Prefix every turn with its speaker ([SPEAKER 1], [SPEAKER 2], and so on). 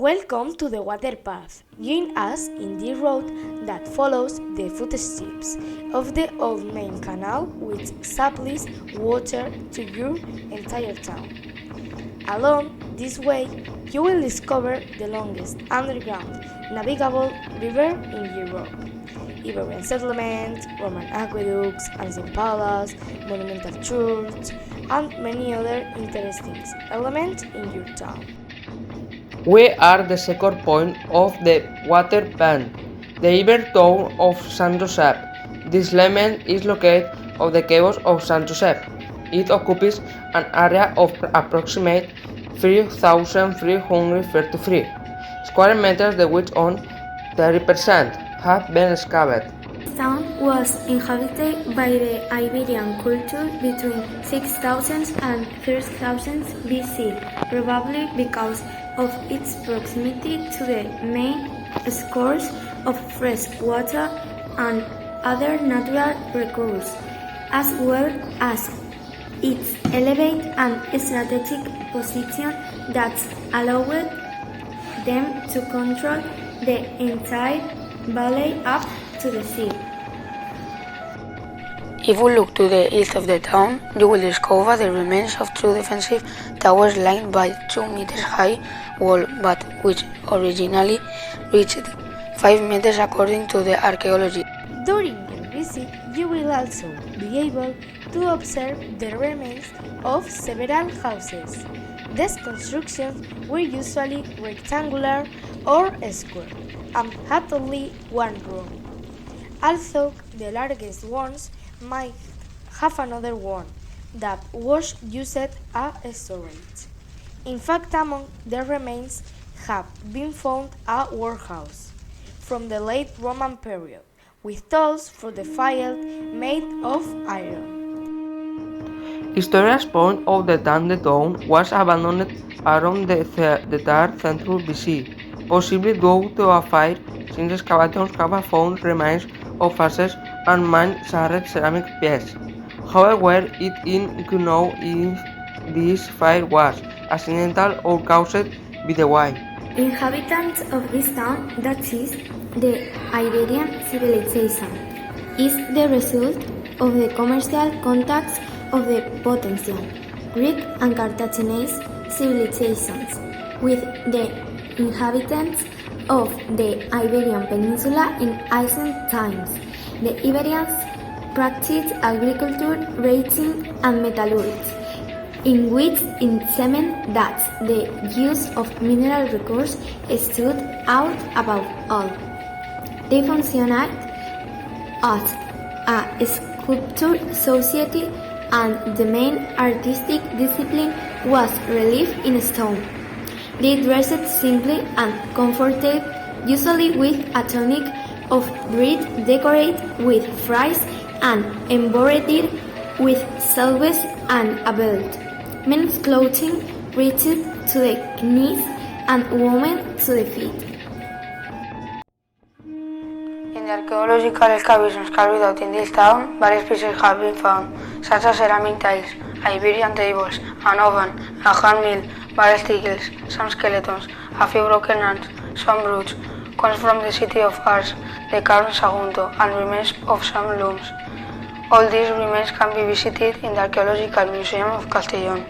[SPEAKER 1] Welcome to the water path. Join us in this road that follows the footsteps of the old main canal which supplies water to your entire town. Along this way, you will discover the longest underground navigable river in Europe. Iberian settlements, Roman aqueducts, ancient palace, monumental church, and many other interesting elements in your town.
[SPEAKER 2] We are the second point of the water band, the Iberian town of Sant Josep. This element is located on the caves of Sant Josep. It occupies an area of approximately 3,333 square meters, of which only 30% have been excavated.
[SPEAKER 3] The town was inhabited by the Iberian culture between 6000 and 3000 BC, probably because of its proximity to the main source of fresh water and other natural resources, as well as its elevated and strategic position that allowed them to control the entire valley up to the sea.
[SPEAKER 4] If we look to the east of the town, you will discover the remains of two defensive towers lined by 2 meters high wall, but which originally reached 5 meters according to the archaeology.
[SPEAKER 1] During your visit, you will also be able to observe the remains of several houses. These constructions were usually rectangular or square and had only one room. Although the largest ones might have another one that was used as storage. In fact, among the remains have been found a warehouse from the late Roman period, with tools for the fire made of iron.
[SPEAKER 2] Historians point out that the town was abandoned around the 3rd century BC, possibly due to a fire, since excavations have found remains of vases and man-sharred ceramic pieces. However, it is unknown if this fire was accidental or caused by the wind.
[SPEAKER 3] The inhabitants of this town, that is, the Iberian civilization, is the result of the commercial contacts of the potential Greek and Carthaginian civilizations with the inhabitants of the Iberian Peninsula in ancient times. The Iberians practiced agriculture, raising, and metallurgy, in which it seemed that the use of mineral resources stood out above all. They functioned as a sculpture society, and the main artistic discipline was relief in stone. They dressed simply and comfortably, usually with a tunic of red decorated with frieze and embroidered with silver and a belt. Men's clothing reached to the knees and women to the feet.
[SPEAKER 4] In the archaeological excavations carried out in this town, various pieces have been found, such as ceramic tiles, Iberian tables, an oven, a hand mill, various tiles, some skeletons, a few broken arms, some brooches, coins from the city of Ars, the current Sagunto, and remains of some looms. All these remains can be visited in the Archaeological Museum of Castellón.